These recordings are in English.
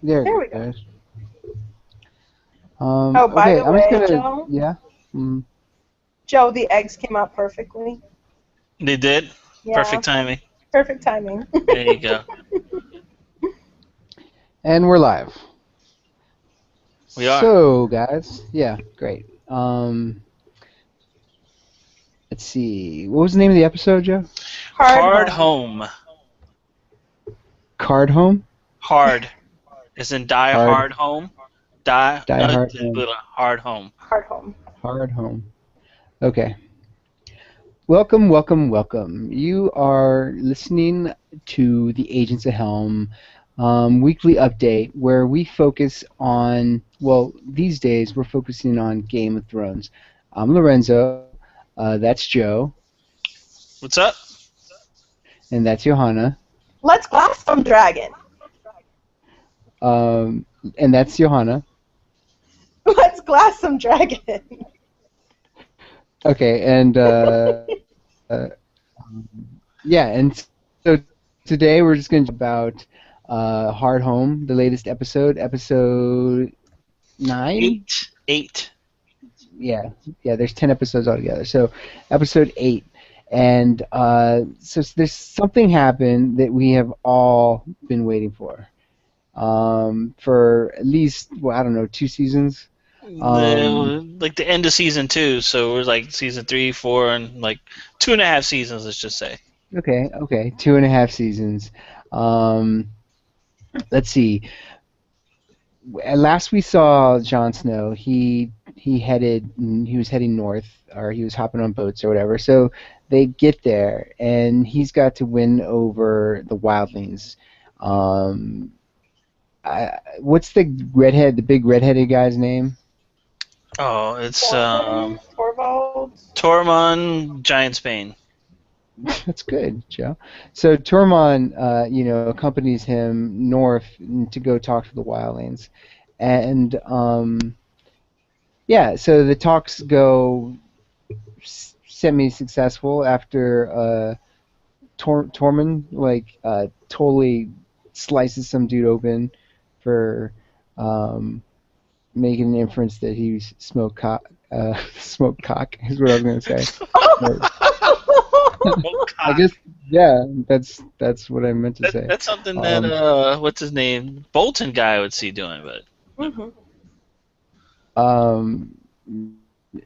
There There it we go. goes. Oh, by Okay, the I'm just way, gonna. Joe, Yeah. Mm, Joe, the eggs came out perfectly. They did. Yeah, Perfect timing. perfect timing. There you go. and we're live. We are. So, guys, yeah, great. Let's see. What was the name of the episode, Joe? Hard home. Card Home. Hard. As in die Hard. hard home. Die. Die Hard Home. Hard home. Hard home. Hard Home. Okay. Welcome, welcome, welcome. You are listening to the Agents of Helm weekly update where we focus on, well, these days we're focusing on Game of Thrones. I'm Lorenzo, that's Joe, What's up? and that's Johanna, Let's glass some dragon. um, and that's Johanna. Let's glass some dragon. Okay, and yeah, and so today we're just going to talk about Hard Home, the latest episode 9. Eight. Yeah. There's 10 episodes altogether. So episode 8, and so there's something happened that we have all been waiting for at least, well, I don't know, 2 seasons. Like the end of season 2, so we're like season 3, 4, and like 2.5 seasons. Let's just say. Okay, 2.5 seasons. Let's see. Last we saw Jon Snow, he was heading north, or he was hopping on boats or whatever. So they get there, and he's got to win over the wildlings. What's the big redheaded guy's name? Oh, it's Torvald. Tormund Giantsbane. That's good, Joe. So Tormund, accompanies him north to go talk to the wildlings, and yeah, so the talks go semi-successful after Tormund totally slices some dude open for making an inference that he smoked cock. Smoked cock is what I was gonna say. I guess, yeah, that's what I meant to say. That's something that what's his name, Bolton guy would see doing, but.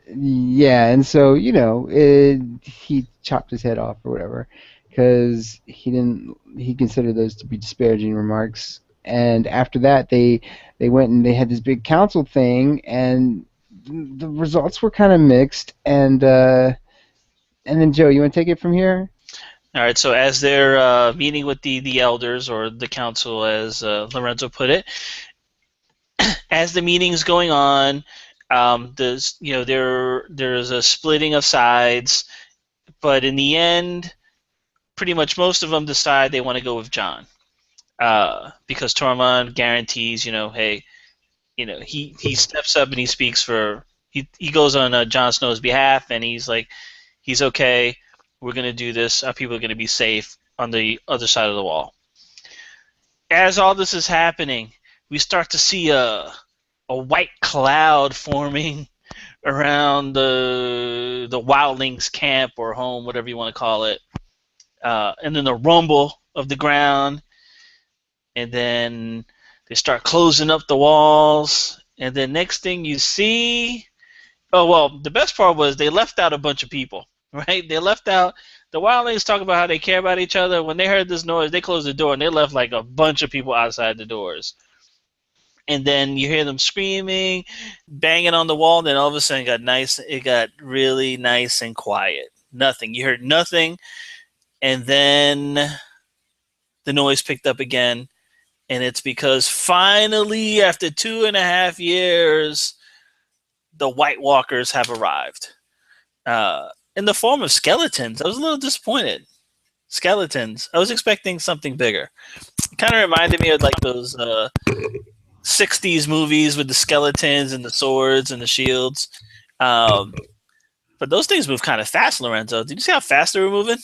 Yeah, and so he chopped his head off or whatever because he considered those to be disparaging remarks. And after that, they went and they had this big council thing, and the results were kind of mixed. And then Joe, you want to take it from here? All right. So as they're meeting with the elders or the council, as Lorenzo put it, as the meeting's going on, there's a splitting of sides, but in the end, pretty much most of them decide they want to go with Jon, because Tormund guarantees, hey, he steps up and he speaks for he goes on Jon Snow's behalf, and he's like, he's okay. We're gonna do this. Our people are gonna be safe on the other side of the wall. As all this is happening, we start to see a white cloud forming around the wildlings camp or home, whatever you want to call it, and then the rumble of the ground, and then they start closing up the walls, and then next thing you see, oh well, the best part was they left out a bunch of people, right? They left out the wildlings talk about how they care about each other. When they heard this noise, they closed the door and they left like a bunch of people outside the doors. And then you hear them screaming, banging on the wall. And then all of a sudden, it got really nice and quiet. Nothing. You heard nothing, and then the noise picked up again. And it's because finally, after 2.5 years, the White Walkers have arrived in the form of skeletons. I was a little disappointed. Skeletons. I was expecting something bigger. It kind of reminded me of like those 60s movies with the skeletons and the swords and the shields. But those things move kind of fast, Lorenzo. Did you see how fast they were moving?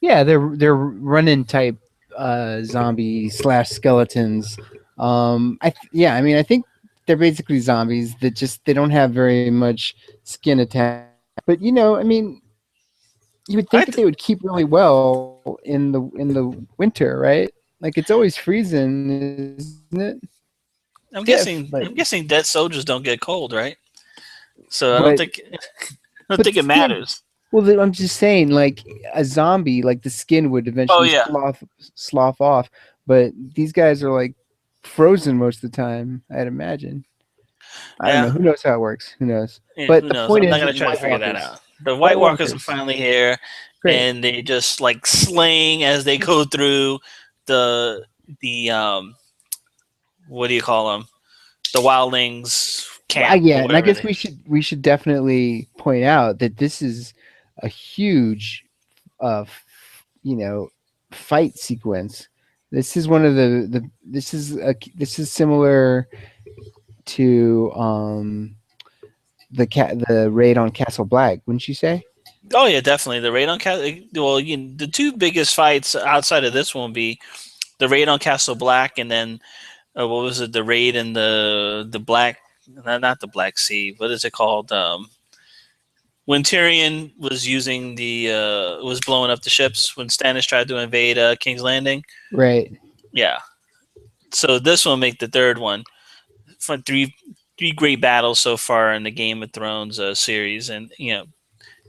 Yeah, they're running type zombie / skeletons. Yeah, I mean, I think they're basically zombies that just they don't have very much skin attached. But I mean, you would think I that th- they would keep really well in the winter, right? Like it's always freezing, isn't it? I'm Stiff, guessing but I'm guessing dead soldiers don't get cold, right? So but I don't but think the it skin. matters. Well, I'm just saying, like a zombie, like the skin would Oh eventually yeah, slough off. But these guys are like frozen most of the time, I'd imagine. I don't know. yeah. Who knows how it works? Who knows? Yeah, But who the knows? point I'm not is, gonna with try to White figure that Walkers, out. The White White Walkers are Walkers, finally here, great. and they just like slaying as they go through the what do you call them? The wildlings camp or Yeah, and I whatever guess they. we should definitely point out that this is a huge, uh, f- fight sequence. This is one of the this is similar to the raid on Castle Black, wouldn't you say? Oh yeah, definitely the raid on Castle. Well, the two biggest fights outside of this one would be the raid on Castle Black, and then what was it? The raid in the Black, not the Black Sea. What is it called? When Tyrion was using was blowing up the ships when Stannis tried to invade King's Landing. Right. Yeah. So this will make the third one. For three great battles so far in the Game of Thrones series, and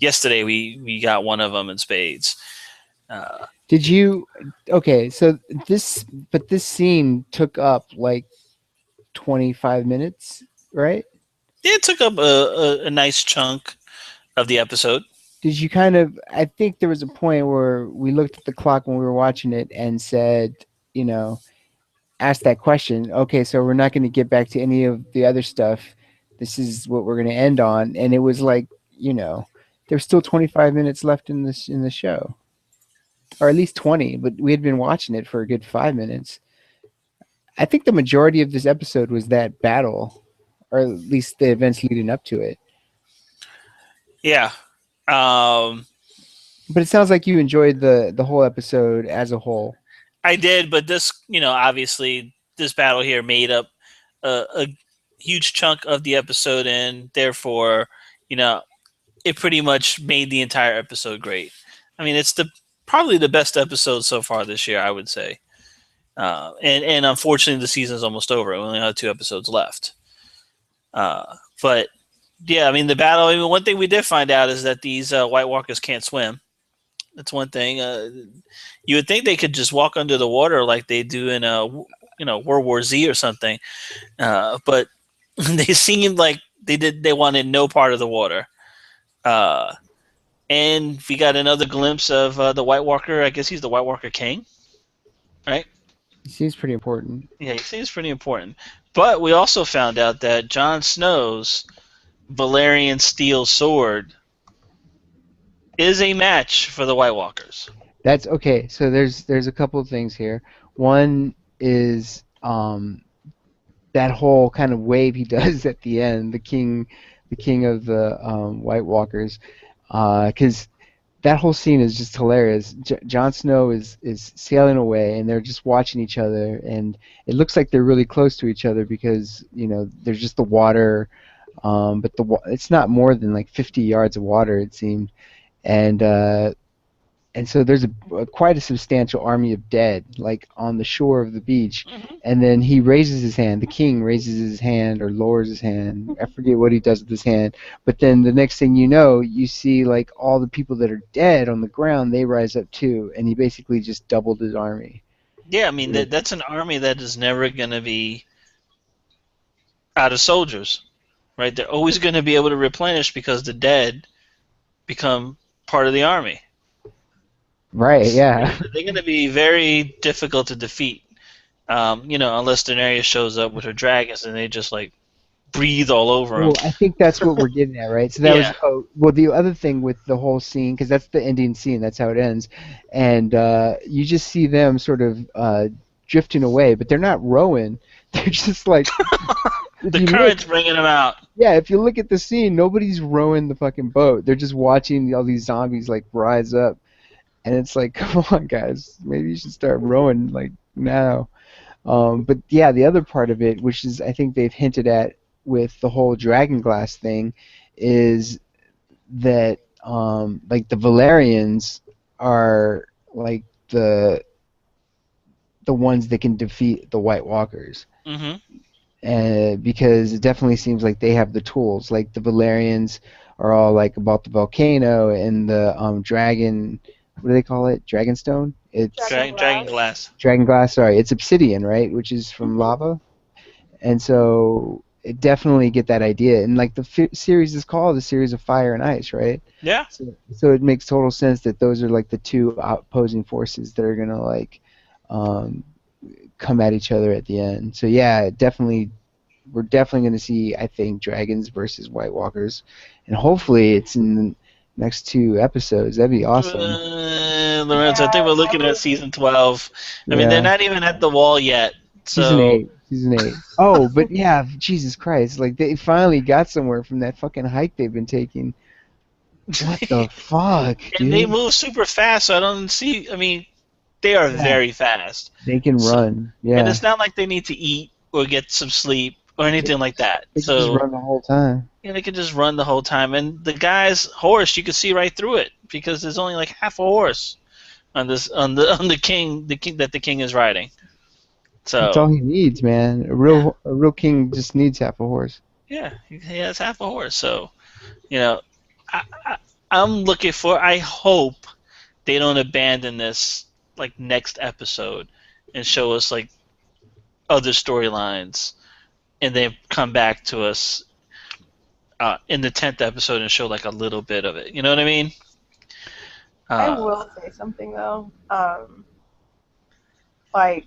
yesterday we got one of them in spades. Did you? Okay, so this scene took up like 25 minutes, right? It took up a nice chunk of the episode. Did you kind of? I think there was a point where we looked at the clock when we were watching it and said, you know, asked that question. Okay, so we're not going to get back to any of the other stuff. This is what we're going to end on, and it was like, there's still 25 minutes left in the show, or at least 20. But we had been watching it for a good 5 minutes. I think the majority of this episode was that battle, or at least the events leading up to it. Yeah. But it sounds like you enjoyed the whole episode as a whole. I did, but this, obviously this battle here made up a huge chunk of the episode, and therefore, it pretty much made the entire episode great. I mean, it's probably the best episode so far this year, I would say. And unfortunately, the season's almost over. We only have 2 episodes left. But yeah, I mean, the battle. I mean, one thing we did find out is that these White Walkers can't swim. That's one thing. You would think they could just walk under the water like they do in World War Z or something, but they seemed like they wanted no part of the water. And we got another glimpse of the White Walker. I guess he's the White Walker King, right? It seems pretty important. Yeah, he seems pretty important. But we also found out that Jon Snow's Valyrian steel sword is a match for the White Walkers. That's okay. So there's a couple of things here. One is that whole kind of wave he does at the end, the king of the White Walkers, because that whole scene is just hilarious. Jon Snow is sailing away, and they're just watching each other, and it looks like they're really close to each other because there's just the water, but it's not more than like 50 yards of water, it seemed, and so there's quite a substantial army of dead, like on the shore of the beach. Mm-hmm. And then he raises his hand. The king raises his hand or lowers his hand. I forget what he does with his hand. But then the next thing you know, you see like all the people that are dead on the ground. They rise up too, and he basically just doubled his army. Yeah, I mean that's an army that is never going to be out of soldiers, right? They're always going to be able to replenish because the dead become part of the army. Right, yeah. They're going to be very difficult to defeat, unless Daenerys shows up with her dragons and they just like breathe all over them. Well, I think that's what we're getting at, right? So that was the other thing with the whole scene, because that's the ending scene. That's how it ends, and you just see them sort of drifting away, but they're not rowing. They're just like the current's bringing them out. Yeah, if you look at the scene, nobody's rowing the fucking boat. They're just watching all these zombies like rise up. And it's like, come on, guys, maybe you should start rowing like now. But yeah, the other part of it, which is I think they've hinted at with the whole dragon glass thing, is that like the Valerians are like the ones that can defeat the White Walkers. Mm-hmm. Because it definitely seems like they have the tools. Like the Valerians are all like about the volcano and the dragon. What do they call it? Dragonstone. It's Dragon glass. dragon glass. Sorry, it's obsidian, right? Which is from Mhm. lava. And so it definitely get that idea. And like the series is called the series of fire and ice, right? Yeah. So it makes total sense that those are like the two opposing forces that are gonna like um, come at each other at the end. So yeah, definitely, we're definitely going to see, I think, dragons versus White Walkers, and hopefully it's in the next 2 episodes. That'd be awesome. Lorenzo, I think we're looking at season 12. I mean, they're Yeah, not even at the wall yet. season So 8, season 8. Oh, but yeah, Jesus Christ! Like they finally got somewhere from that fucking hike they've been taking. What the fuck, and they dude? move super fast, so I don't see. I mean, they are Yeah, very fast. they can So, run. and Yeah, it's not like they need to eat or get some sleep or anything like that. they can just So run the whole time. they can just run the whole time. And the guy's horse, you can see right through it because there's only like half a horse on this on the king that the king is riding. That's all So he needs, man. yeah, A real king just needs half a horse. yeah, he has half a horse. So you know, I, I'm looking for. I hope they don't abandon this like next episode and show us like other storylines, and then come back to us in the 10th episode and show like a little bit of it. You know what I mean? I Uh, will say something though. Like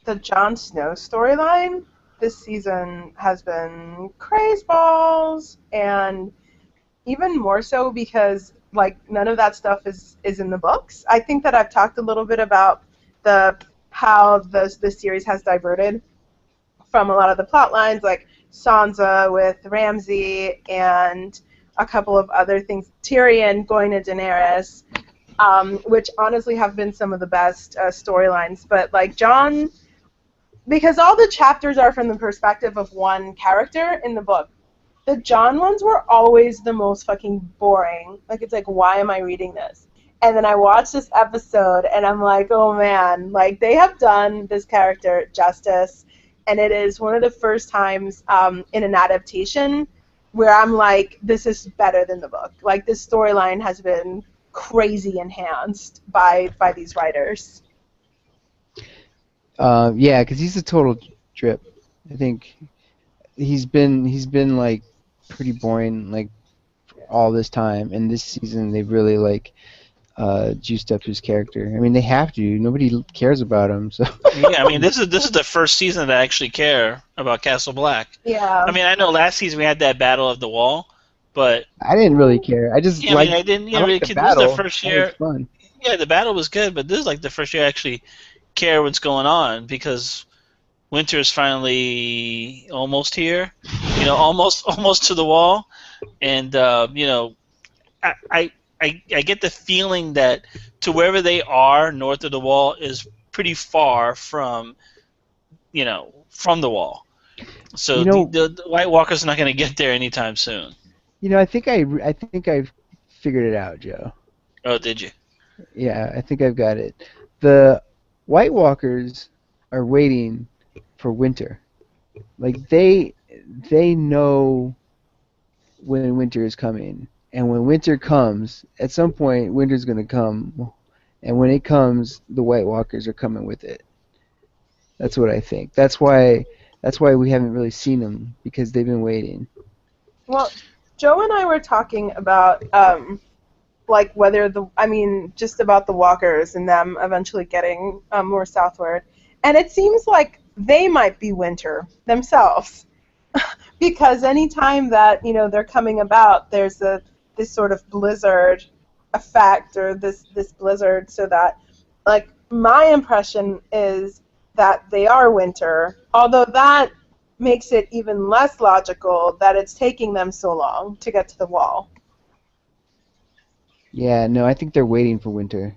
the Jon Snow storyline this season has been craze balls, and even more so because like none of that stuff is in the books. I think that I've talked a little bit about the how the series has diverted from a lot of the plot lines, like Sansa with Ramsay and a couple of other things, Tyrion going to Daenerys, which honestly have been some of the best storylines. But like Jon, because all the chapters are from the perspective of one character in the book, the Jon ones were always the most fucking boring. Like, it's like, why am I reading this? And then I watched this episode, and I'm like, oh man, like, they have done this character justice, and it is one of the first times in an adaptation where I'm like, this is better than the book. Like, this storyline has been crazy enhanced by these writers. Yeah, because he's a total drip. I think he's been like pretty boring like all this time, and this season they've really like juiced up his character. I mean, they have to. Nobody cares about him, so. yeah, I mean this is the first season that I actually care about Castle Black. Yeah. I mean, I know last season we had that Battle of the Wall, but I didn't really care. I just yeah, I mean, I didn't. I Yeah, like the this is the battle. first That was year. fun. Yeah, the battle was good, but this is like the first year I actually care what's going on because winter is finally almost here. You know, almost to the wall, and you know, I, I I get the feeling that to wherever they are north of the wall is pretty far from from the wall. So You know, the White Walker's not going to get there anytime soon. I think I've figured it out, Joe. Oh, did you? Yeah, I think I've got it. The White Walkers are waiting for winter. Like they know when winter is coming, and when winter comes, at some point winter's gonna come, and when it comes, the White Walkers are coming with it. That's what I think. That's why we haven't really seen them because they've been waiting. Well, Joe and I were talking about like whether just about the walkers and them eventually getting more southward, and it seems like they might be winter themselves because anytime that they're coming about, there's this sort of blizzard effect or this blizzard, so that like my impression is that they are winter, although that makes it even less logical that it's taking them so long to get to the wall. Yeah, no, I think they're waiting for winter.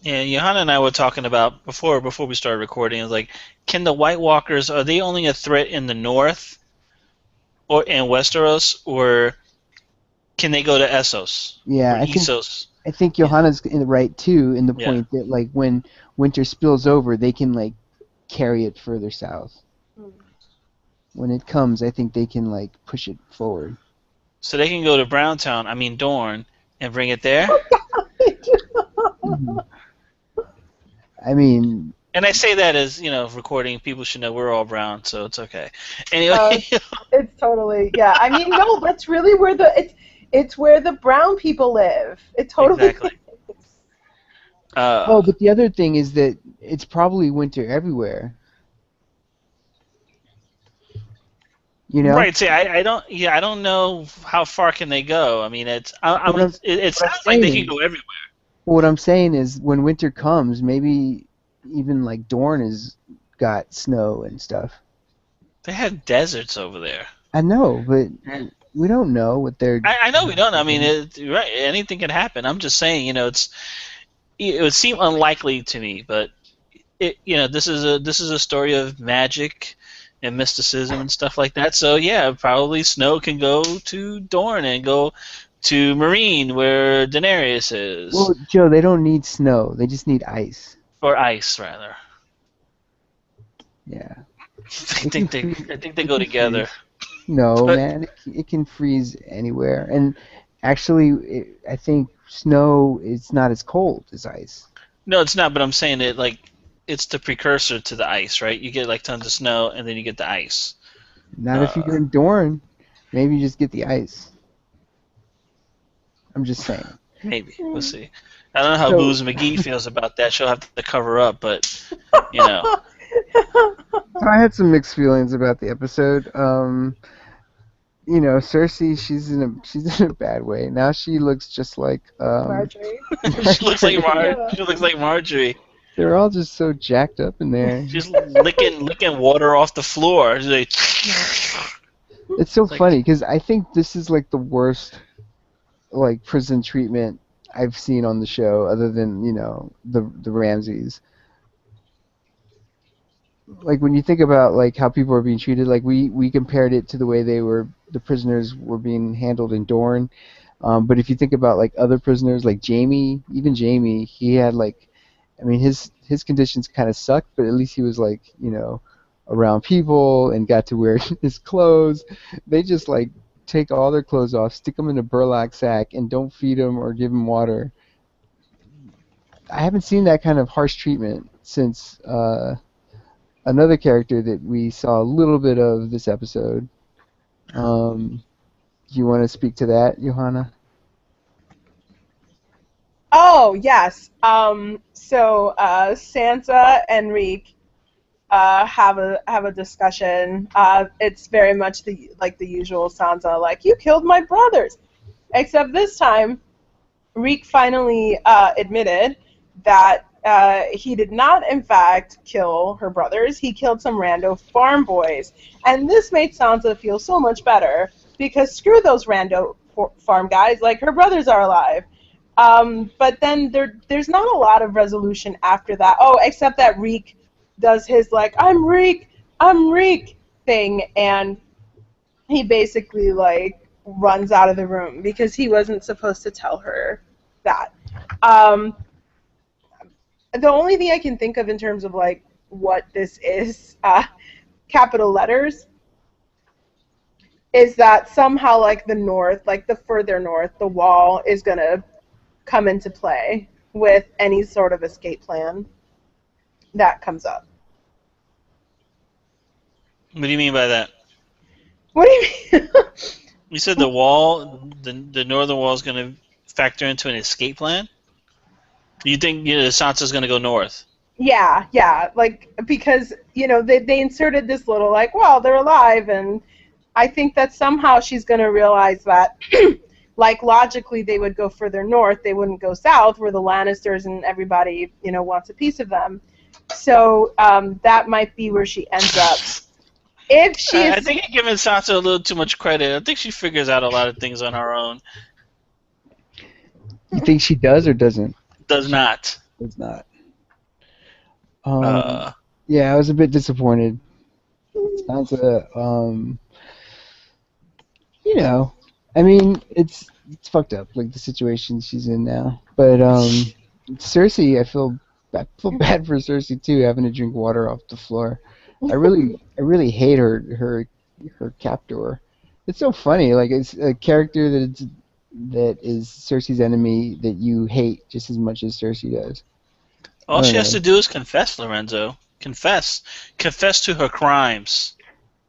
Yeah, Johanna and I were talking about before we started recording. It's like, can the White Walkers, are they only a threat in the north or in Westeros, or can they go to Essos Yeah, or Essos? I think Yeah, Johanna's in the right too, in the yeah. point that like when winter spills over, they can like carry it further south. When it comes, I think they can like push it forward. So they can go to Browntown, I mean Dorne, and bring it there. Mhm. I mean, And I say that as, recording. People should know we're all brown, so it's okay. Anyway, Uh, it's totally, yeah. I mean, no, that's really where it's where the brown people live. It totally exactly. is. oh, but the other thing is that it's probably winter everywhere. You know, Right. See, I don't. Yeah, I don't know how far can they go. I mean, what I'm it what I'm sounds like saying they can is go everywhere. what I'm saying is when winter comes, maybe even like Dorne has got snow and stuff. They have deserts over there. I know, but we don't know what they're. I know we don't. I mean, right? Anything can happen. I'm just saying. It would seem unlikely to me, but this is a story of magic and mysticism and stuff like that. So yeah, probably Snow can go to Dorne and go to Marine where Daenerys is, Well, Joe, they don't need snow. They just need ice. or Ice rather. Yeah. I It can think they freeze. I think they It go can together. freeze. No, But man, it can freeze anywhere. And actually, I think snow is not as cold as ice. no, it's not. But I'm saying it like it's the precursor to the ice, right? You get like tons of snow, and then you get the ice. Not if Uh, you're in Dorne. Maybe you just get the ice. I'm just saying. Maybe we'll see. I don't know how So, Booze McGee feels about that. She'll have to cover up, but you know. so I had some mixed feelings about the episode. Cersei, she's in a bad way. Now she looks just like Marjorie. Marjorie. Yeah. She looks like Marjorie. They're all just so jacked up in there. She's licking water off the floor. She's like, It's so like funny because I think this is like the worst like prison treatment I've seen on the show, other than the Ramses. Like when you think about like how people are being treated, like we compared it to the way the prisoners were being handled in Dorne. But if you think about like other prisoners, like Jamie, even Jamie, he had like, I mean, his conditions kind of sucked, but at least he was like, around people and got to wear his clothes. They just like take all their clothes off, stick them in a burlap sack, and don't feed them or give them water. I haven't seen that kind of harsh treatment since another character that we saw a little bit of this episode. Do you want to speak to that, Johanna? Oh yes. Sansa and Reek have a discussion. It's very much the usual Sansa, like, you killed my brothers. Except this time, Reek finally admitted that he did not, in fact, kill her brothers. He killed some rando farm boys. And this made Sansa feel so much better, because screw those rando farm guys, like, her brothers are alive. But then there's not a lot of resolution after that. Oh, except that Reek does his, like, I'm Reek thing, and he basically, like, runs out of the room because he wasn't supposed to tell her that. The only thing I can think of in terms of, like, what this is, capital letters, is that somehow, like, the north, like, the further north, the wall is going to come into play with any sort of escape plan that comes up. what do you mean by that? What do you mean? You said the northern wall is going to factor into an escape plan. You think Sansa's going to go north? Yeah, like, because, they inserted this little, like, well, they're alive, and I think that somehow she's going to realize that, like, logically they would go further north, they wouldn't go south, where the Lannisters and everybody, wants a piece of them. So that might be where she ends up. If she I is... think you're giving Sansa a little too much credit. I think she figures out a lot of things on her own. You think she does or doesn't? Does not. was not. Um, Uh, yeah, I was a bit disappointed. Sansa, you know, I mean, it's fucked up, like the situation she's in now. But Cersei, I feel bad for Cersei too, having to drink water off the floor. I really hate her captor. It's so funny, like it's a character that is Cersei's enemy that you hate just as much as Cersei does. I all don't she has know. to do is confess, Lorenzo. Confess. Confess to her crimes.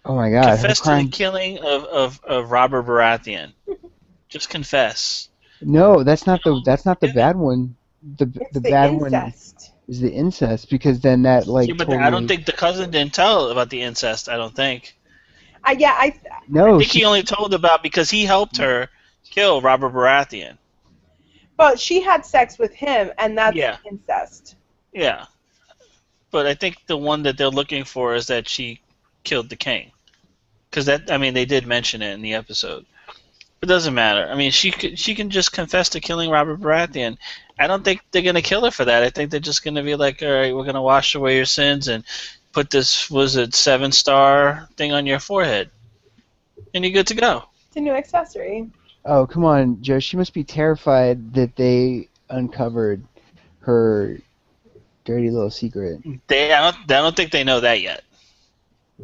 Oh my God, her Confess to the crime. killing of Robert Baratheon. Just confess. No, You'll that's not the forgive it. bad one. It's The the bad one incest. is the incest because then that Yeah, like but I don't totally think the cousin didn't tell about the incest. I don't think. Yeah, I no think she he only told about because he helped her kill Robert Baratheon. but she had sex with him, and that's Yeah, incest. yeah. But I think the one that they're looking for is that she killed the king. Because that, I mean, they did mention it in the episode. It doesn't matter. I mean, she can just confess to killing Robert Baratheon. I don't think they're gonna kill her for that. I think they're just gonna be like, all right, we're gonna wash away your sins and put this was it 7-star thing on your forehead, and you're good to go. It's a new accessory. Oh, come on, Joe. She must be terrified that they uncovered her dirty little secret. I don't think they know that yet.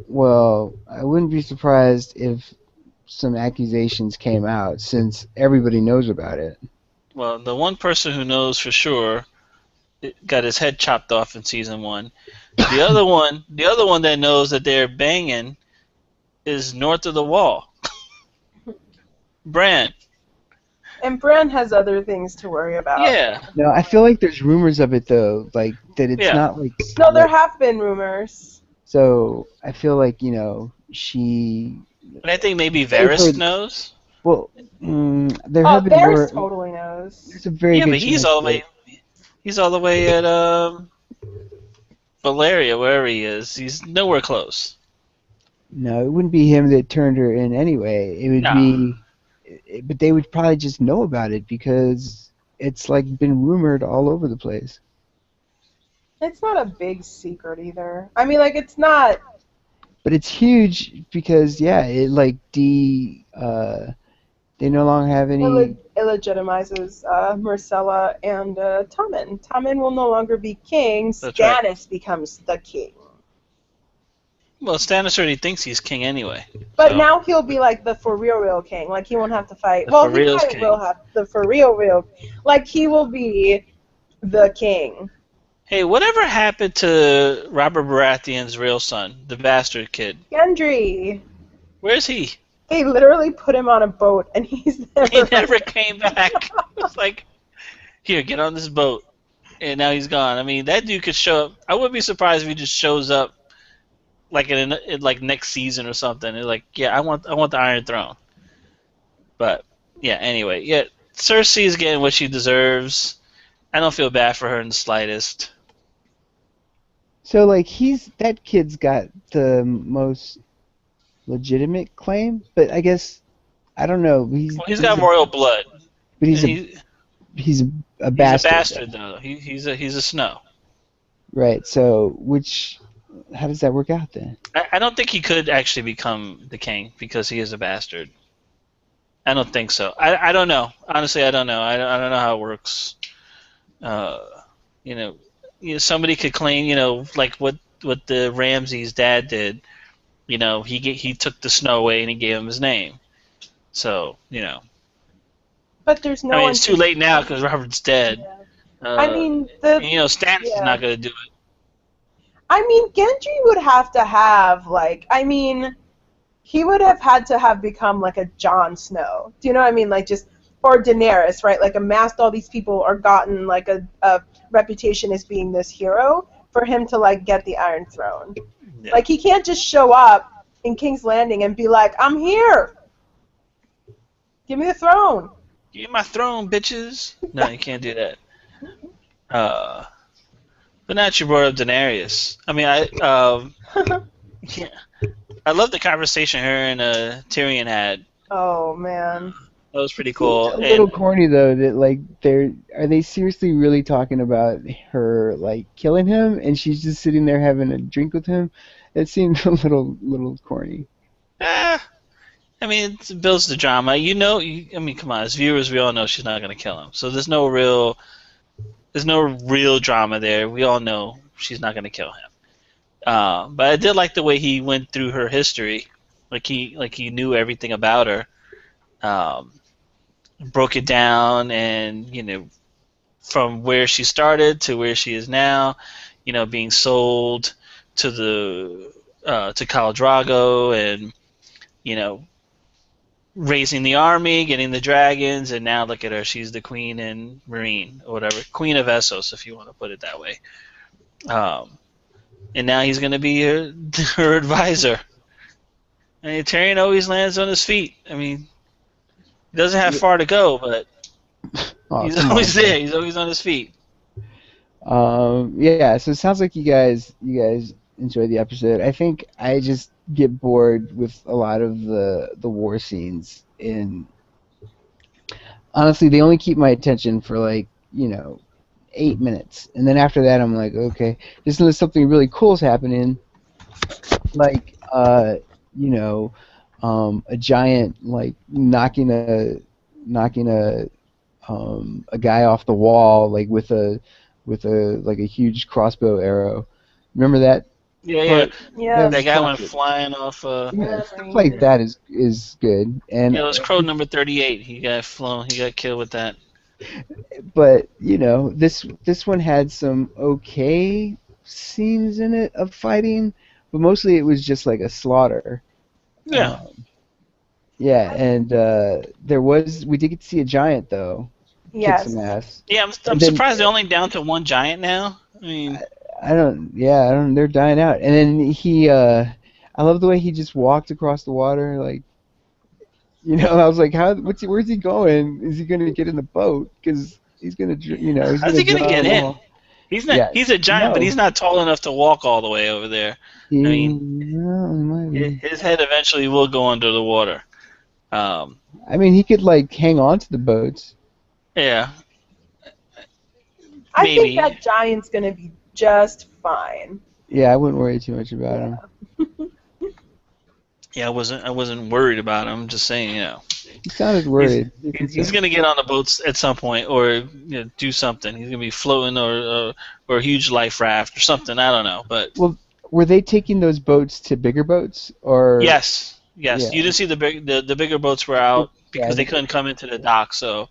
Well, I wouldn't be surprised if some accusations came out since everybody knows about it. Well, the one person who knows for sure got his head chopped off in season 1. The other one that knows that they're banging is north of the wall. Bran. And Bran has other things to worry about. Yeah. No, I feel like there's rumors of it though, like that it's Yeah. not like No, there have been rumors. so I feel like, you know, she And I think maybe They've Varys heard- knows. well, there Oh, have been more. Varys totally knows. There's a very Yeah, good but he's chance all the that- way. He's all the way at Valeria, wherever he is. He's nowhere close. No, it wouldn't be him that turned her in anyway. It would No. be, but they would probably just know about it because it's like been rumored all over the place. It's not a big secret either. I mean, like, it's not. But it's huge because yeah, it like they no longer have any. Illegitimizes Myrcella and Tommen. Tommen will no longer be king. That's right. Stannis becomes the king. Well, Stannis already thinks he's king anyway. But So- now he'll be like the for real king. Like he won't have to fight. The Well, for he reals probably king. will have the for real. Like he will be the king. Hey, whatever happened to Robert Baratheon's real son, the bastard kid? Gendry. Where's he? They literally put him on a boat, and he's never. He never came back. It's like, here, get on this boat, and now he's gone. I mean, that dude could show up. I wouldn't be surprised if he just shows up, like in like next season or something. And like, yeah, I want the Iron Throne. But yeah, anyway, yeah, Cersei is getting what she deserves. I don't feel bad for her in the slightest. So like that kid's got the most legitimate claim, but I guess I don't know. Well, he's got royal blood. but he's And a bastard. he's a bastard though. He's a Snow. Right. So how does that work out then? I don't think he could actually become the king because he is a bastard. I don't think so. I don't know. Honestly, I don't know. I don't know how it works. You know, somebody could claim, like what the Ramsay's dad did. You know, he took the Snow away and he gave him his name. So, But there's no I mean, one. it's too late now because Robert's dead. I mean, Stannis is yeah. not going to do it. I mean, Gendry would have to have he would have had to have become like a Jon Snow. Do you know what I mean? Like or Daenerys, right? Like amassed all these people or gotten like a reputation as being this hero for him to like get the Iron Throne. Yeah. Like he can't just show up in King's Landing and be like, "I'm here. Give me the throne." Give me my throne, bitches. No, you can't do that. But now that you brought up Daenerys, I mean, yeah, I love the conversation her and Tyrion had. Oh man. That was pretty It seems cool. a little And corny though that like are they seriously really talking about her like killing him and she's just sitting there having a drink with him? It seems a little corny. eh, I mean, it builds the drama. I mean, come on, as viewers, we all know she's not gonna kill him. So there's no real drama there. We all know she's not gonna kill him. But I did like the way he went through her history, like he knew everything about her. Um, Broke it down, and from where she started to where she is now, being sold to to Khal Drago, and you know raising the army, getting the dragons, and now look at her. She's the queen and Marine, or whatever, Queen of Essos, if you want to put it that way. Um, and now he's going to be her advisor. And Tyrion always lands on his feet. I mean, he doesn't have far to go, but Oh, he's come always on. there. He's always on his feet. Yeah, so it sounds like you guys enjoyed the episode. I think I just get bored with a lot of the war scenes and honestly they only keep my attention for like, 8 minutes. And then after that I'm like, okay, just unless something really cool's happening, like you know, a giant like knocking a guy off the wall like with a like a huge crossbow arrow. Remember that Yeah, yeah. part? That Yes. That was guy went classic. flying off. Yeah, Yeah, stuff like Marine. that is good. And Yeah, it was Crow number 38. He got flown. He got killed with that. but this one had some okay scenes in it of fighting, but mostly it was just like a slaughter. Yeah. Um, yeah, and we did get to see a giant though kick some Yes. ass. Yeah, I'm And then surprised they're only down to one giant now. I mean, I don't, they're dying out. And then I love the way he just walked across the water, like, I was like, where's he going? Is he gonna get in the boat? Because he's how's gonna he gonna get drown in? all. He's not. Yeah, He's a giant, but no, he's not tall enough to walk all the way over there. I mean, no, he might be. his head eventually will go under the water. Um, I mean, he could like hang on to the boats. yeah, I think maybe. that giant's gonna be just fine. Yeah, I wouldn't worry too much about him. Yeah, I wasn't worried about him. Just saying, He sounded he's worried. You're he's concerned. gonna get on the boats at some point, or do something. He's gonna be floating, or a huge life raft or something. I don't know, but Well, were they taking those boats to bigger boats or? yes, yes. Yeah, You didn't see the bigger boats were out yeah, because they couldn't come into the dock. So,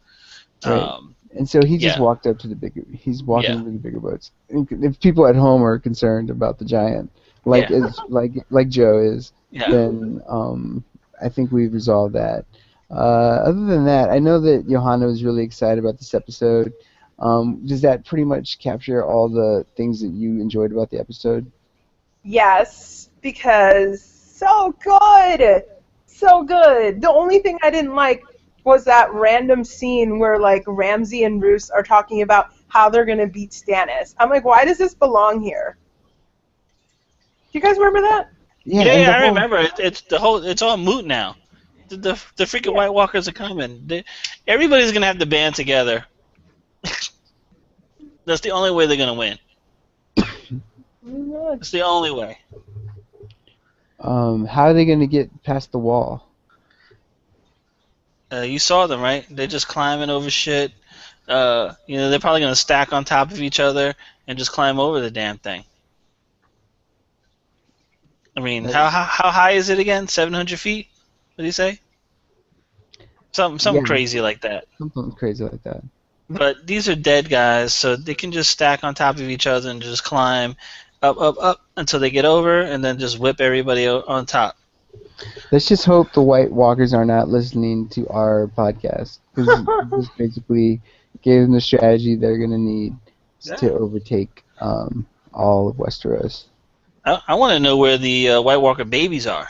right. um, And so he just yeah, walked up to the bigger. He's walking yeah, over the bigger boats. If people at home are concerned about the giant, like yeah, like Joe is, yeah. then I think we've resolved that. Other than that, I know that Johanna was really excited about this episode. Does that pretty much capture all the things that you enjoyed about the episode? Yes, because so good, so good. The only thing I didn't like was that random scene where like Ramsay and Roose are talking about how they're gonna beat Stannis. I'm like, why does this belong here? Do you guys remember that? Yeah, Yeah, and the yeah, I whole remember. It's all moot now. The freaking White Walkers are coming. Everybody's gonna have to band together. That's the only way they're gonna win. That's the only way. how are they going to get past the wall? You saw them, right? They're just climbing over shit. They're probably gonna stack on top of each other and just climb over the damn thing. I mean, Uh, how high is it again? 700 feet? What did he say? Something yeah, crazy like that. something crazy like that. But these are dead guys, so they can just stack on top of each other and just climb up, up, up until they get over, and then just whip everybody on top. Let's just hope the White Walkers are not listening to our podcast because this basically gave them the strategy they're going to need Yeah. to overtake all of Westeros. I want to know where the White Walker babies are.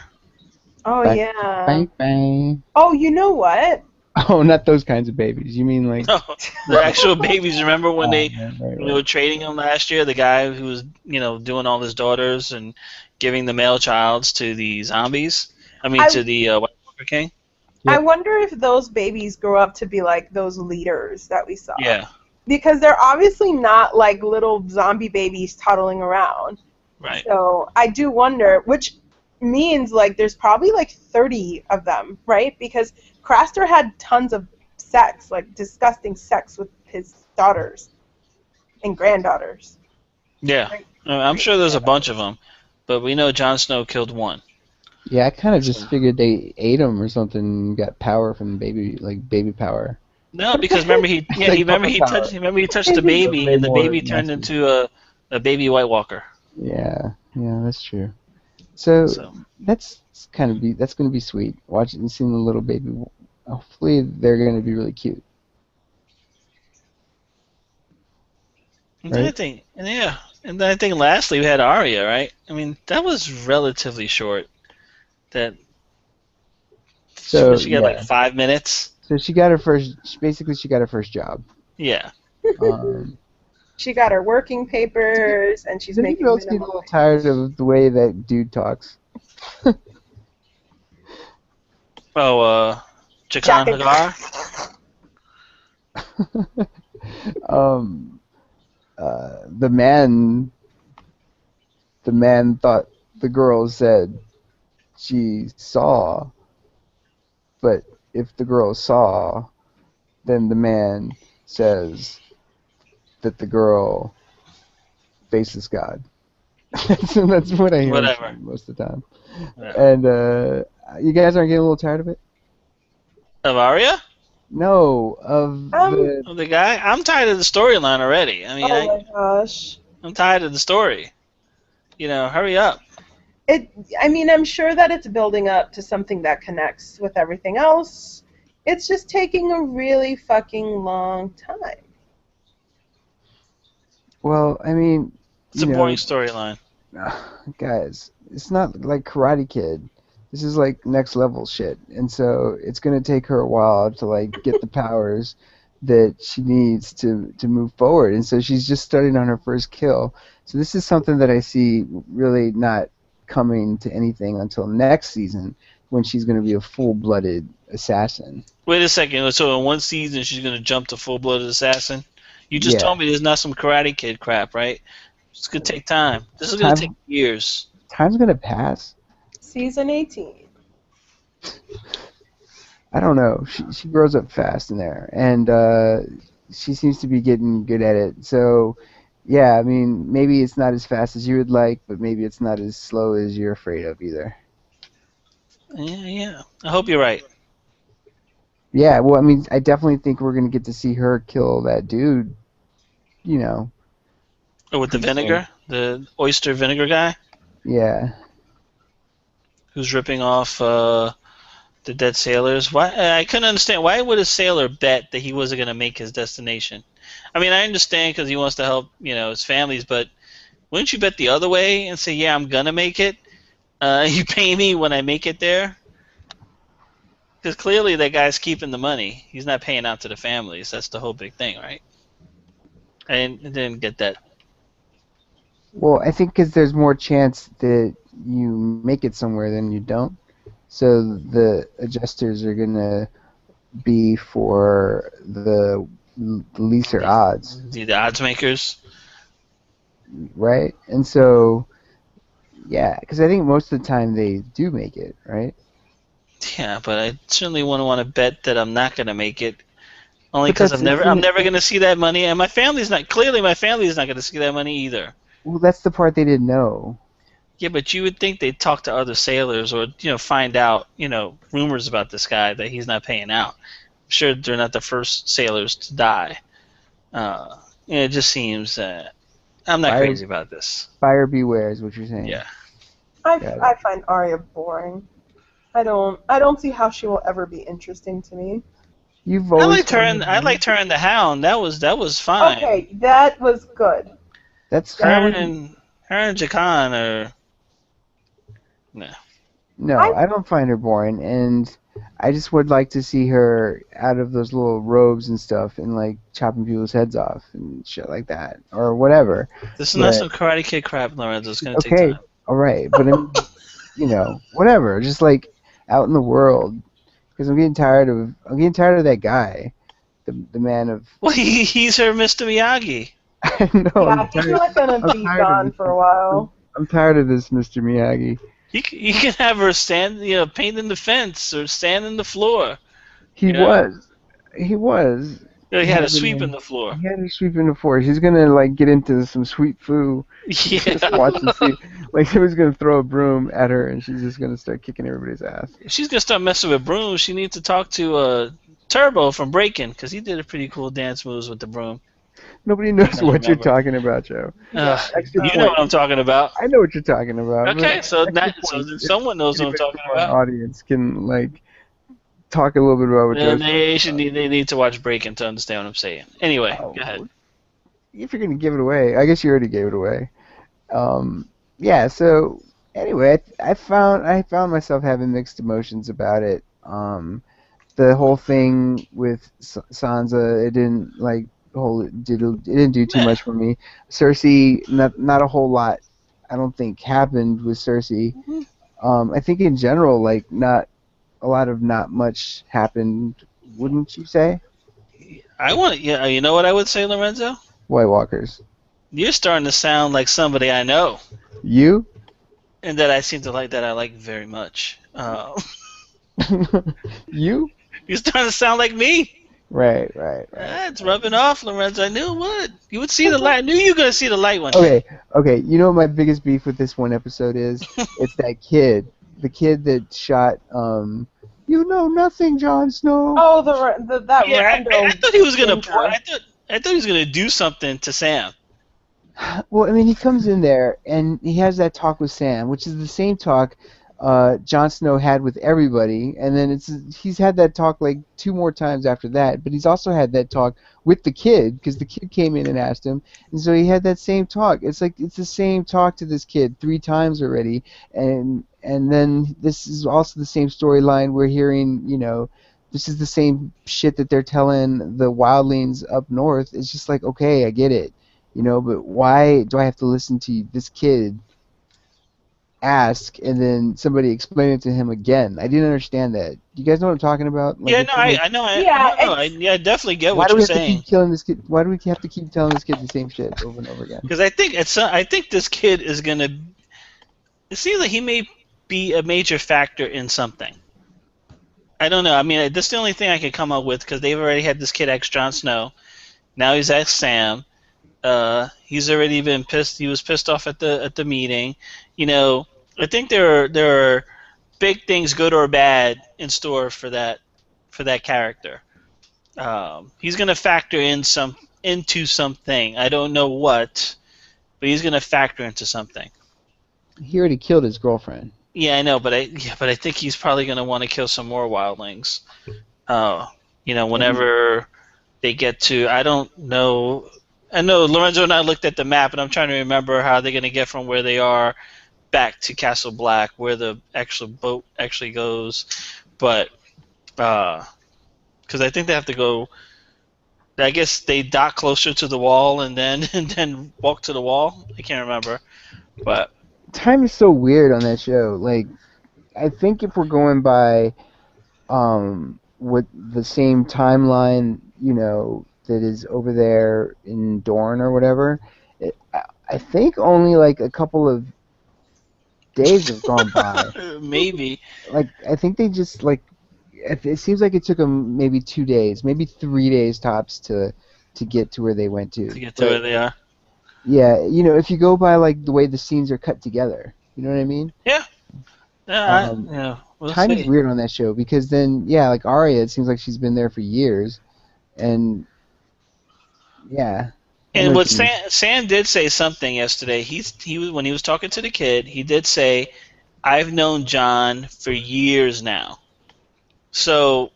Oh Bang, yeah. bang, bang. Oh, you know what? Oh, not those kinds of babies. You mean like? No, the actual babies. Remember when they Right, when they were right. trading them last year? The guy who was doing all his daughters and giving the male childs to the zombies. I mean I to the White Walker King. I Yep. wonder if those babies grow up to be like those leaders that we saw. Yeah, Because they're obviously not like little zombie babies toddling around. right. So I do wonder, which means like there's probably like 30 of them, right? Because Craster had tons of sex, like disgusting sex with his daughters and granddaughters. Yeah, I'm sure there's a bunch of them, but we know Jon Snow killed one. Yeah, I kind of just figured they ate him or something and got power from baby power. No, because remember he Like remember he puppet touched remember he touched the baby Way and the more baby turned nasty. into a baby White Walker. Yeah, yeah, that's true. So So that's that's gonna be sweet. Watching and seeing the little baby. Hopefully they're gonna be really cute. and then I Right? think and then I think lastly we had Arya, right? I mean that was relatively short. That So she got like yeah, 5 minutes. so she got her first. Basically, she got her first job. Yeah. Um, She got her working papers and she's did you making girls get a minimum little wage. tired of the way that dude talks? Oh, Jakan Jack and- Hagar. um, the man thought the girl said she saw, but if the girl saw, then the man says that the girl faces God. That's what I hear Whatever. most of the time. Yeah. And you guys aren't getting a little tired of it? Of Arya? No, of the. Of the guy? I'm tired of the storyline already. I mean, Oh my gosh. I'm tired of the story. You know, hurry up. I mean, I'm sure that it's building up to something that connects with everything else. It's just taking a really fucking long time. Well, I mean, It's a you know, boring storyline. guys, it's not like Karate Kid. This is like next level shit, and so it's gonna take her a while to like get the powers that she needs to move forward. And so she's just starting on her first kill. So this is something that I see really not coming to anything until next season, when she's gonna be a full-blooded assassin. Wait a second. So in one season, she's going to jump to full-blooded assassin? You just Yeah. told me there's not some Karate Kid crap, right? It's going to take time. This is going to Time- take years. Time's gonna pass. Season 18. I don't know. She grows up fast in there, and she seems to be getting good at it. So, yeah, I mean, maybe it's not as fast as you would like, but maybe it's not as slow as you're afraid of either. Yeah. I hope you're right. Yeah, well, I mean, I definitely think we're gonna get to see her kill that dude. You know, Or with the vinegar, the oyster vinegar guy yeah. who's ripping off the dead sailors. Why? I couldn't understand. Why would a sailor bet that he wasn't going to make his destination? I mean, I understand because he wants to help, his families, but wouldn't you bet the other way and say, "Yeah, I'm gonna make it. You pay me when I make it there." Because clearly that guy's keeping the money. He's not paying out to the families. That's the whole big thing, right? I didn't get that. Well, I think because there's more chance that you make it somewhere than you don't. So the adjusters are gonna be for the lesser odds, The odds makers. right? And so, yeah, because I think most of the time they do make it, right? Yeah, but I certainly wouldn't want to bet that I'm not gonna make it. Only But because that's I'm the- never gonna see that money, and my family's not gonna see that money either. Well, that's the part they didn't know. Yeah, but you would think they'd talk to other sailors or find out rumors about this guy that he's not paying out. I'm sure they're not the first sailors to die. It just seems I'm not Fire- crazy about this. Buyer beware is what you're saying. Yeah. Got it. I find Arya boring. I don't see how she will ever be interesting to me. You've I always liked her in the Hound. That was fine. Okay, that was good. That's Her fine. and Jakan are No, I don't find her boring, and I just would like to see her out of those little robes and stuff, and like chopping people's heads off and shit like that, or whatever. this is not Yeah. some Karate Kid crap, Lorenzo. It's gonna take Okay, time. all right, but whatever, just like out in the world, because I'm getting tired of that guy, the man of. Well, he's her Mr. Miyagi. I know Yeah, he's not gonna I'm be tired of gone this. for a while. I'm tired of this, Mr. Miyagi. He can have her stand, painting the fence or stand in the floor. He You know? was. He was. He had a having sweep a- in the floor. He had to sweep in the forest. He's gonna like get into some sweet foo. Yeah. Just watch and see. Like he was gonna throw a broom at her, and she's just gonna start kicking everybody's ass. If she's gonna start messing with brooms, she needs to talk to Turbo from Breaking, because he did a pretty cool dance moves with the broom. Nobody knows I what you're remember. talking about, Joe. Extra You point. know what I'm talking about. I know what you're talking about. Okay, but so extra so point. then someone knows what I'm Anybody talking from our about. audience can like talk a little bit about what And Joe's they need to watch Breaking to understand what I'm saying. Anyway, Oh, go ahead. if you're gonna give it away, I guess you already gave it away. Yeah. So anyway, I found myself having mixed emotions about it. The whole thing with Sansa, it didn't like it didn't do too much for me. Cersei, not a whole lot. I don't think happened with Cersei. I think in general, like not much happened. Wouldn't you say? You know what I would say, Lorenzo? White Walkers. You're starting to sound like somebody I know, You? and that I like very much. You? You're starting to sound like me. Right. It's rubbing off, Lorenzo. I knew it would. You would see the light. I knew you were gonna see the light one. Okay. You know what my biggest beef with this one episode is? It's that kid. The kid that shot, you know nothing, Jon Snow. Oh, that Yeah, random. I thought he was gonna. ginger. I thought he was gonna do something to Sam. Well, I mean, he comes in there and he has that talk with Sam, which is the same talk Jon Snow had with everybody, and then he's had that talk like 2 more times after that. But he's also had that talk with the kid because the kid came in and asked him, and so he had that same talk. It's like it's the same talk to this kid 3 times already, and then this is also the same storyline we're hearing. This is the same shit that they're telling the wildlings up north. It's just like, okay, I get it. But why do I have to listen to this kid ask and then somebody explain it to him again? I didn't understand that. You guys know what I'm talking about? Like, Yeah, no, I know. I definitely get why what do we you're have to saying. keep killing this kid? Why do we have to keep telling this kid the same shit over and over again? Because I think this kid is gonna. It seems like he may be a major factor in something. I don't know. I mean, that's the only thing I could come up with because they've already had this kid ex Jon Snow. Now he's ex Sam. He's already been pissed. He was pissed off at the meeting. I think there are big things, good or bad, in store for that character. He's gonna factor into something. I don't know what, but he's gonna factor into something. He already killed his girlfriend. Yeah, I know, but I think he's probably gonna want to kill some more wildlings. Whenever they get to, I don't know. I know Lorenzo and I looked at the map, and I'm trying to remember how they're gonna get from where they are back to Castle Black, where the actual boat actually goes. But because I think they have to go. I guess they dock closer to the wall and then walk to the wall. I can't remember, but Time is so weird on that show. Like, I think if we're going by with the same timeline, that is over there in Dorne or whatever, I think only like a couple of days have gone by. maybe. Like, I think they just like. It seems like it took them maybe 2 days, maybe 3 days tops to get to where they went to. To get to where they are. Yeah, if you go by like the way the scenes are cut together, you know what I mean? Yeah. We'll Time see. is weird on that show because then, yeah, like Arya, it seems like she's been there for years, and yeah. And what Sam did say something yesterday. When he was talking to the kid, he did say, "I've known John for years now." So.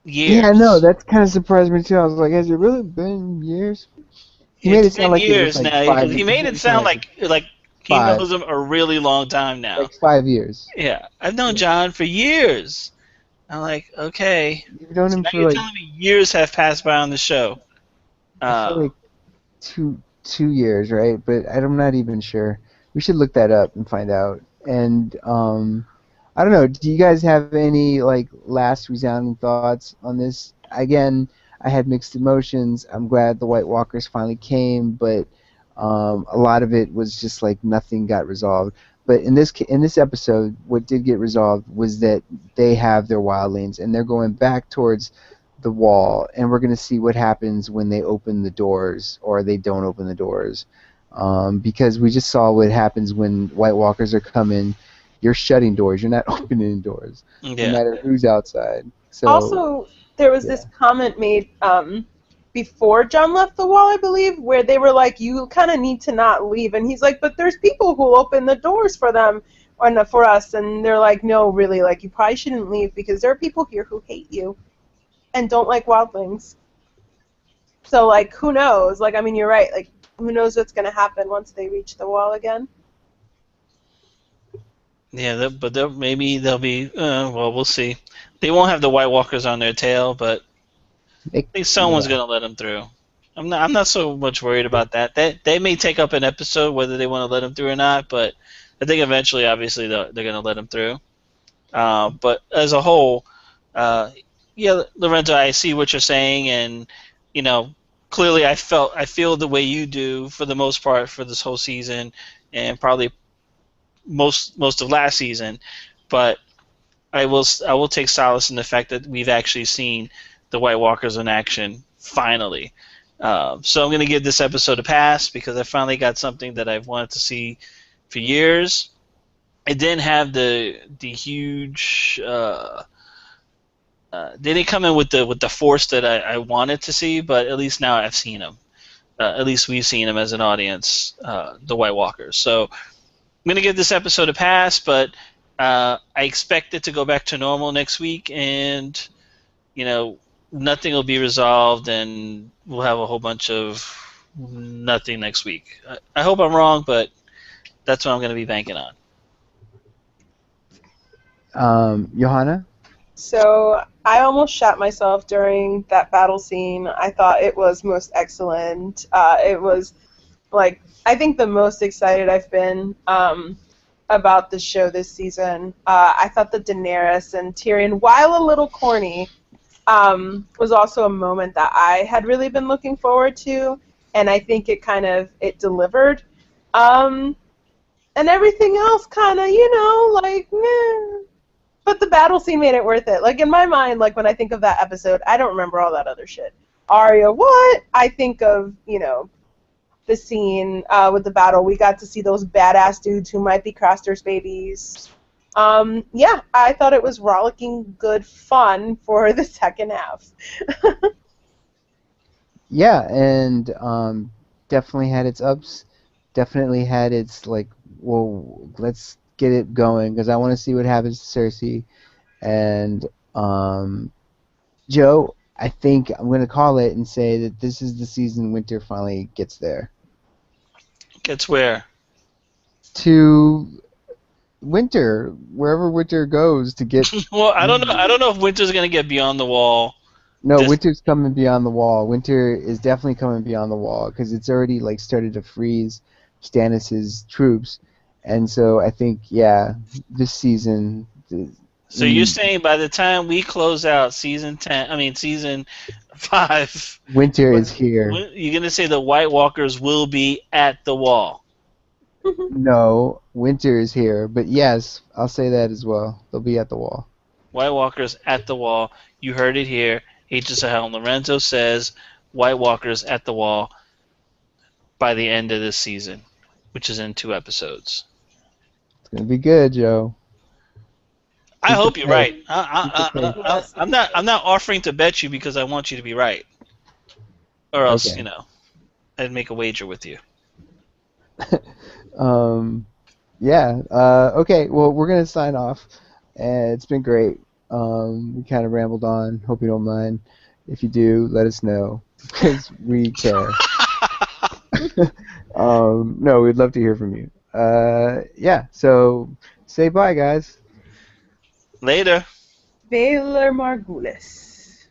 Years. Yeah, no, that kind of surprised me too. I was like, has it really been years? He made it It's sound been like it years was like now. 5 He made it sound like he 5. knows him a really long time now. like 5 years. Yeah, I've known John for years. I'm like, okay. You've known So him now for you're like, telling me years have passed by on the show. I feel like 2 years, right? But I'm not even sure. We should look that up and find out. And I don't know. Do you guys have any like last resounding thoughts on this? Again, I had mixed emotions. I'm glad the White Walkers finally came, but a lot of it was just like nothing got resolved. But in this episode, what did get resolved was that they have their wildlings and they're going back towards the wall, and we're going to see what happens when they open the doors or they don't open the doors. Because we just saw what happens when White Walkers are coming. You're shutting doors. You're not opening doors, no Yeah. matter who's outside. So Also, there was this comment made before John left the wall, I believe, where they were like, "You kind of need to not leave," and he's like, "But there's people who open the doors for them or for us," and they're like, "No, really, like you probably shouldn't leave because there are people here who hate you and don't like wildlings." So like, who knows? Like, I mean, you're right. Like, who knows what's gonna happen once they reach the wall again? Yeah, maybe they'll be. Well, we'll see. They won't have the White Walkers on their tail, but I think someone's gonna let them through. I'm not so much worried about that. They may take up an episode whether they want to let them through or not, but I think eventually, obviously, they're gonna let them through. But as a whole, yeah, Lorenzo, I see what you're saying, and you know, clearly, I feel the way you do for the most part for this whole season, and probably most of last season. But I will take solace in the fact that we've actually seen the White Walkers in action finally. So I'm going to give this episode a pass because I finally got something that I've wanted to see for years. It didn't have the huge. They didn't come in with the force that I wanted to see, but at least now I've seen them. At least we've seen them as an audience, the White Walkers. So I'm going to give this episode a pass, but I expect it to go back to normal next week, and nothing will be resolved, and we'll have a whole bunch of nothing next week. I hope I'm wrong, but that's what I'm going to be banking on. Johanna? So I almost shot myself during that battle scene. I thought it was most excellent. It was like I think the most excited I've been about the show this season. I thought that Daenerys and Tyrion, while a little corny, was also a moment that I had really been looking forward to, and I think it delivered. And everything else kind of, like, meh. But the battle scene made it worth it. Like, in my mind, like, when I think of that episode, I don't remember all that other shit. Arya, what? I think of, the scene with the battle. We got to see those badass dudes who might be Craster's babies. Yeah, I thought it was rollicking good fun for the second half. Yeah, and definitely had its ups. Definitely had its like, well, let's get it going because I want to see what happens to Cersei. And Joe, I think I'm going to call it and say that this is the season Winter finally gets there. Gets where? To Winter, wherever Winter goes to get. Well, I don't know. I don't know if Winter's going to get beyond the wall. No, Winter's coming beyond the wall. Winter is definitely coming beyond the wall because it's already like started to freeze Stannis' troops, and so I think this season. So you're saying by the time we close out season 5, Winter is here. You're gonna say the White Walkers will be at the wall? No, Winter is here, but yes, I'll say that as well. They'll be at the wall. White Walkers at the wall. You heard it here. Agents of Hell. Lorenzo says White Walkers at the wall by the end of this season, which is in 2 episodes. It's gonna be good, Joe. I hope you're right. I'm not offering to bet you because I want you to be right, or else I'd make a wager with you. Okay. Well, we're gonna sign off. It's been great. We kind of rambled on. Hope you don't mind. If you do, let us know because we care. No, we'd love to hear from you. So say bye, guys. Later. Baylor Margulis.